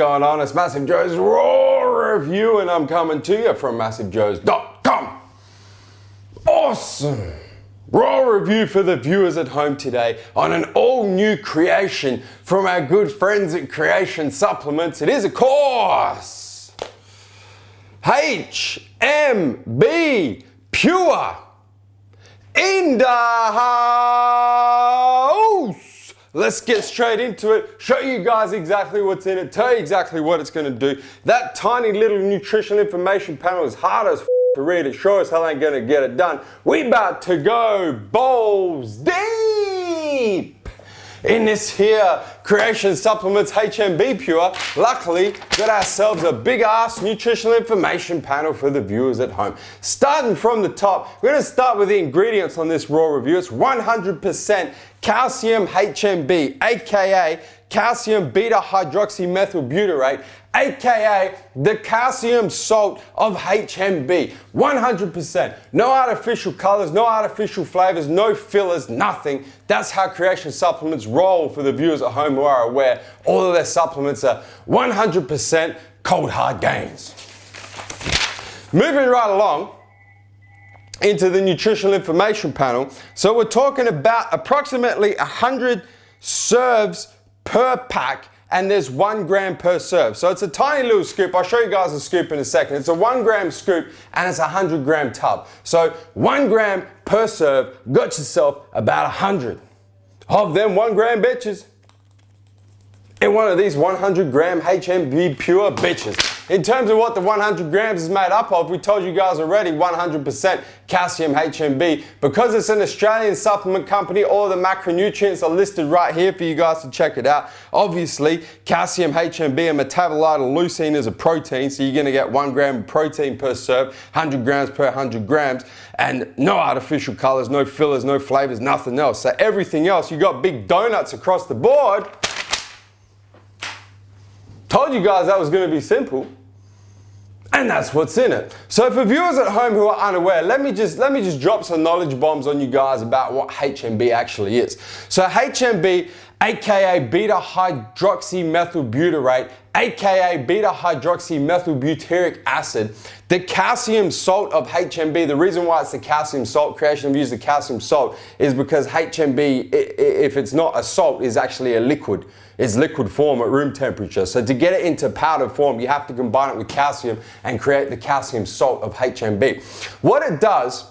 going on? It's MassiveJoes RAW review, and I'm coming to you from MassiveJoes.com. Awesome RAW review for the viewers at home today on an all-new creation from our good friends at Creation Supplements. It is, of course, HMB Pure in the house. Let's get straight into it, show you guys exactly what's in it, tell you exactly what it's going to do. That tiny little nutritional information panel is hard as to read. It sure as hell ain't going to get it done. We about to go balls deep in this here Creation Supplements HMB Pure. Luckily, got ourselves a big ass nutritional information panel for the viewers at home. Starting from the top, we're going to start with the ingredients on this raw review. It's 100% calcium HMB, aka calcium beta-hydroxy methylbutyrate, aka the calcium salt of HMB. 100%. No artificial colors, no artificial flavors, no fillers, nothing. That's how Creation Supplements roll. For the viewers at home who are aware, all of their supplements are 100% cold hard gains. Moving right along into the nutritional information panel. So we're talking about approximately 100 serves per pack, and there's 1 gram per serve. So it's a tiny little scoop. I'll show you guys a scoop in a second. It's a 1 gram scoop and it's a 100 gram tub. So 1 gram per serve, got yourself about 100 of them 1 gram bitches in one of these 100 gram HMB Pure bitches. In terms of what the 100 grams is made up of, we told you guys already, 100% calcium HMB. Because it's an Australian supplement company, all the macronutrients are listed right here for you guys to check it out. Obviously, calcium HMB, a metabolite of leucine, is a protein, so you're gonna get 1 gram of protein per serve, 100 grams per 100 grams, and no artificial colors, no fillers, no flavors, nothing else. So everything else, you got big donuts across the board. Told you guys that was gonna be simple. And that's what's in it. So for viewers at home who are unaware, let me just drop some knowledge bombs on you guys about what HMB actually is. So HMB, aka Beta-Hydroxy methylbutyrate, aka Beta-Hydroxy methylbutyric acid, the calcium salt of HMB. The reason why it's the calcium salt, Creation used the calcium salt, is because HMB, if it's not a salt, is actually a liquid. It's liquid form at room temperature. So to get it into powder form, you have to combine it with calcium and create the calcium salt of HMB. What it does,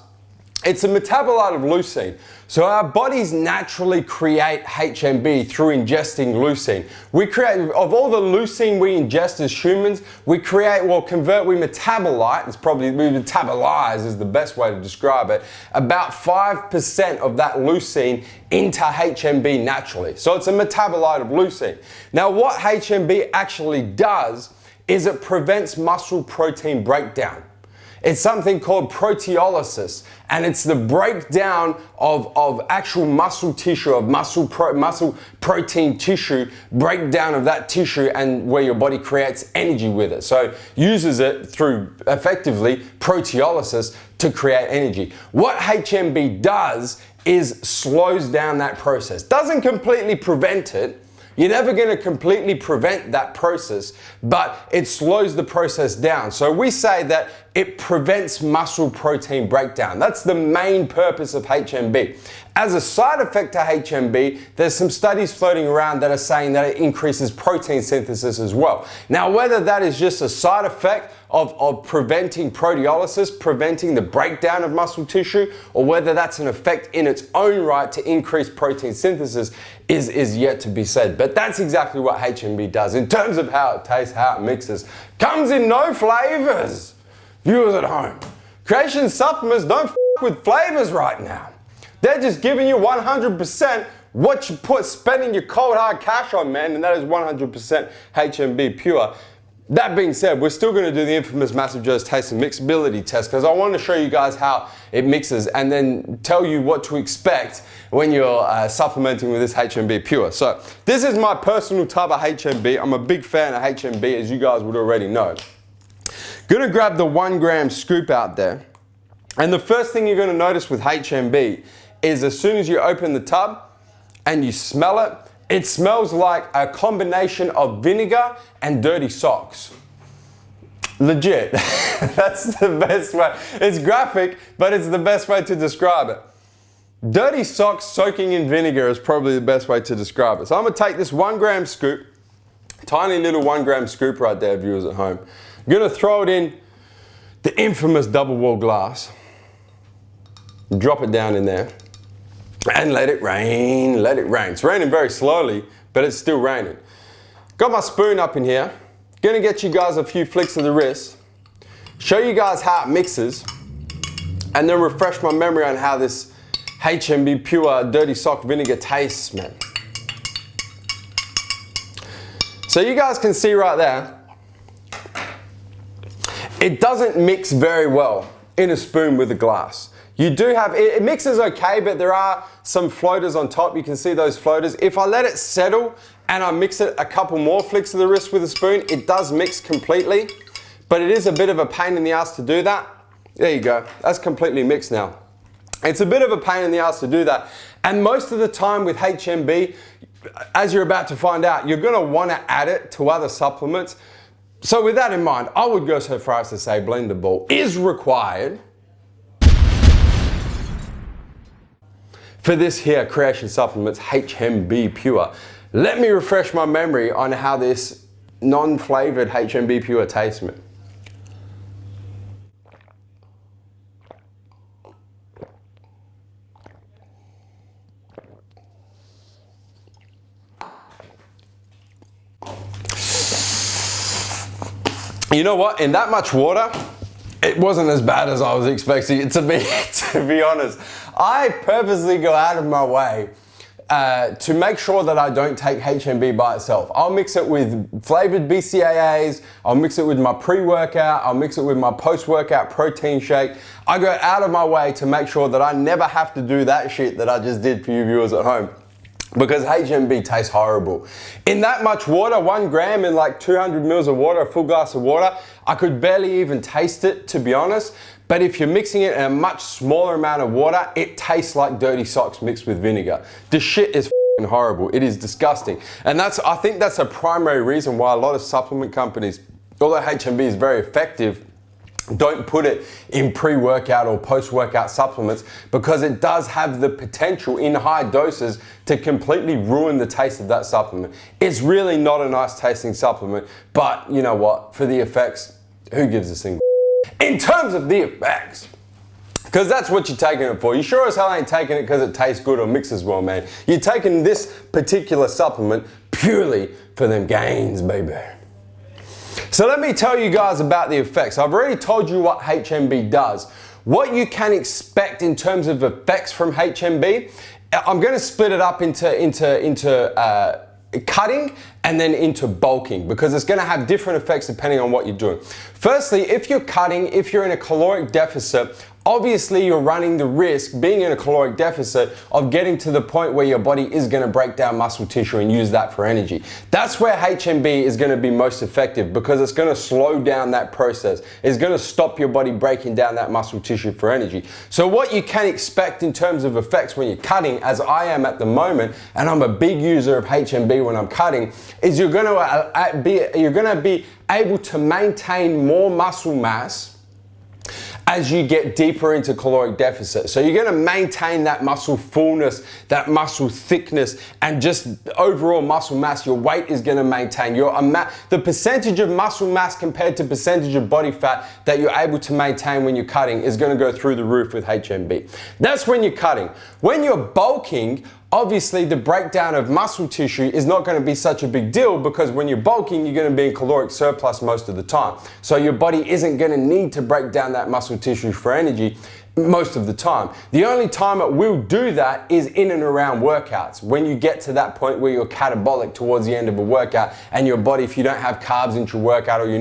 it's a metabolite of leucine. So our bodies naturally create HMB through ingesting leucine. We create, of all the leucine we ingest as humans, we metabolize, it's probably, we metabolize is the best way to describe it, about 5% of that leucine into HMB naturally. So it's a metabolite of leucine. Now what HMB actually does is it prevents muscle protein breakdown. It's something called proteolysis, and it's the breakdown of actual muscle tissue, of muscle protein tissue, breakdown of that tissue, and where your body creates energy with it. So uses it through effectively proteolysis to create energy. What HMB does is slows down that process. Doesn't completely prevent it. You're never going to completely prevent that process, but it slows the process down. So we say that it prevents muscle protein breakdown. That's the main purpose of HMB. As a side effect to HMB, there's some studies floating around that are saying that it increases protein synthesis as well. Now, whether that is just a side effect of preventing proteolysis, preventing the breakdown of muscle tissue, or whether that's an effect in its own right to increase protein synthesis is yet to be said. But that's exactly what HMB does. In terms of how it tastes, how it mixes, comes in no flavors. Viewers at home, Creation Supplements don't f with flavors right now. They're just giving you 100% what you spending your cold hard cash on, man, and that is 100% HMB Pure. That being said, we're still going to do the infamous MassiveJoes taste and mixability test, because I want to show you guys how it mixes and then tell you what to expect when you're supplementing with this HMB Pure. So this is my personal tub of HMB. I'm a big fan of HMB, as you guys would already know. Gonna grab the 1 gram scoop out there, and the first thing you're gonna notice with HMB is as soon as you open the tub and you smell it, It smells like a combination of vinegar and dirty socks. Legit. That's the best way. It's graphic, but it's the best way to describe it. Dirty socks soaking in vinegar is probably the best way to describe it. So I'm gonna take this 1 gram scoop, tiny little 1 gram scoop right there, viewers at home. I'm gonna throw it in the infamous double wall glass. Drop it down in there and let it rain, let it rain. It's raining very slowly, but it's still raining. Got my spoon up in here. Gonna get you guys a few flicks of the wrist, show you guys how it mixes, and then refresh my memory on how this HMBPure dirty sock vinegar tastes, man. So you guys can see right there, it doesn't mix very well in a spoon with a glass. You do have, it mixes okay, but there are some floaters on top. You can see those floaters. If I let it settle and I mix it a couple more flicks of the wrist with a spoon, it does mix completely, but it is a bit of a pain in the ass to do that. There you go, that's completely mixed now. It's a bit of a pain in the ass to do that. And most of the time with HMB, as you're about to find out, you're gonna wanna add it to other supplements. So with that in mind, I would go so far as to say blender ball is required for this here Creation Supplements HMBPure. Let me refresh my memory on how this non-flavored HMBPure tastes, man. You know what? In that much water, it wasn't as bad as I was expecting it to be, to be honest. I purposely go out of my way to make sure that I don't take HMB by itself. I'll mix it with flavored BCAAs, I'll mix it with my pre-workout, I'll mix it with my post-workout protein shake. I go out of my way to make sure that I never have to do that shit that I just did for you viewers at home. Because HMB tastes horrible. In that much water, 1 gram in like 200 mils of water, a full glass of water, I could barely even taste it, to be honest. But if you're mixing it in a much smaller amount of water, it tastes like dirty socks mixed with vinegar. The shit is f***ing horrible. It is disgusting. And I think that's a primary reason why a lot of supplement companies, although HMB is very effective, don't put it in pre-workout or post-workout supplements, because it does have the potential in high doses to completely ruin the taste of that supplement. It's really not a nice tasting supplement, but you know what? For the effects, who gives a single? In terms of the effects, because that's what you're taking it for. You sure as hell ain't taking it because it tastes good or mixes well, man. You're taking this particular supplement purely for them gains, baby. So let me tell you guys about the effects. I've already told you what HMB does. What you can expect in terms of effects from HMB, I'm going to split it up into cutting and then into bulking, because it's going to have different effects depending on what you're doing. Firstly, if you're cutting, if you're in a caloric deficit, obviously you're running the risk, being in a caloric deficit, of getting to the point where your body is going to break down muscle tissue and use that for energy. That's where HMB is going to be most effective, because it's going to slow down that process. It's going to stop your body breaking down that muscle tissue for energy. So what you can expect in terms of effects when you're cutting, as I am at the moment, and I'm a big user of HMB when I'm cutting, is you're going to be able to maintain more muscle mass as you get deeper into caloric deficit. So you're gonna maintain that muscle fullness, that muscle thickness, and just overall muscle mass. Your weight is gonna maintain. The percentage of muscle mass compared to percentage of body fat that you're able to maintain when you're cutting is gonna go through the roof with HMB. That's when you're cutting. When you're bulking, obviously the breakdown of muscle tissue is not going to be such a big deal, because when you're bulking, you're going to be in caloric surplus most of the time. So your body isn't going to need to break down that muscle tissue for energy most of the time. The only time it will do that is in and around workouts. When you get to that point where you're catabolic towards the end of a workout, and your body, if you don't have carbs into your workout, or you're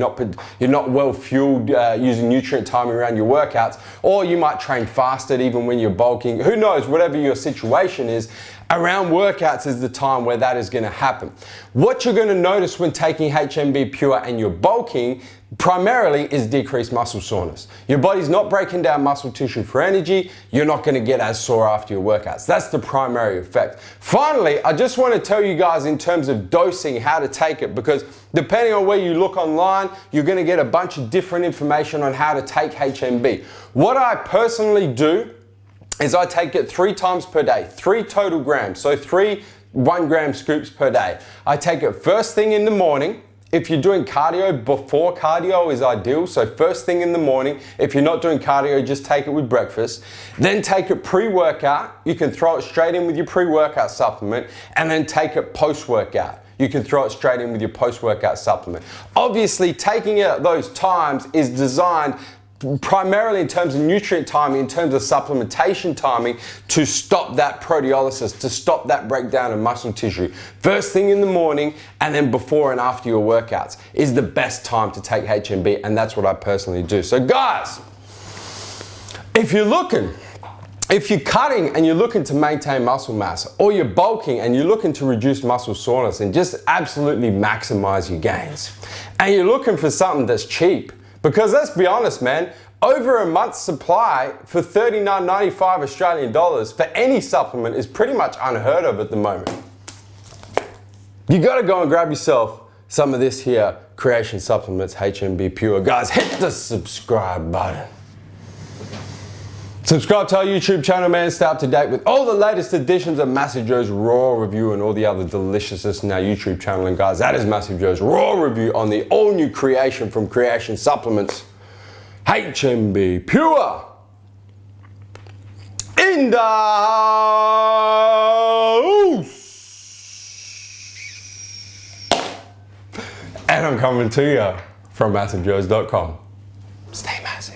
not well fueled using nutrient timing around your workouts, or you might train fasted even when you're bulking, who knows, whatever your situation is, Around workouts is the time where that is going to happen. What you're going to notice when taking HMB Pure and you're bulking primarily is decreased muscle soreness. Your body's not breaking down muscle tissue for energy. You're not going to get as sore after your workouts. That's the primary effect. Finally, I just want to tell you guys in terms of dosing how to take it, because depending on where you look online, you're going to get a bunch of different information on how to take HMB. What I personally do is I take it 3 times per day, 3 total grams, so 3 1-gram scoops per day. I take it first thing in the morning. If you're doing cardio, before cardio is ideal, so first thing in the morning. If you're not doing cardio, just take it with breakfast. Then take it pre-workout. You can throw it straight in with your pre-workout supplement, and then take it post-workout. You can throw it straight in with your post-workout supplement. Obviously, taking it at those times is designed primarily in terms of nutrient timing, in terms of supplementation timing, to stop that proteolysis, to stop that breakdown of muscle tissue. First thing in the morning and then before and after your workouts is the best time to take HMB, and that's what I personally do. So guys, if you're cutting and you're looking to maintain muscle mass, or you're bulking and you're looking to reduce muscle soreness and just absolutely maximize your gains, and you're looking for something that's cheap, because let's be honest, man, over a month's supply for $39.95 Australian dollars for any supplement is pretty much unheard of at the moment. You gotta go and grab yourself some of this here Creation Supplements HMB Pure. Guys, hit the subscribe button. Subscribe to our YouTube channel, man. Stay up to date with all the latest editions of MassiveJoes RAW review and all the other deliciousness in our YouTube channel. And guys, that is MassiveJoes RAW review on the all-new creation from Creation Supplements, HMB Pure. In the house. And I'm coming to you from MassiveJoes.com. Stay massive.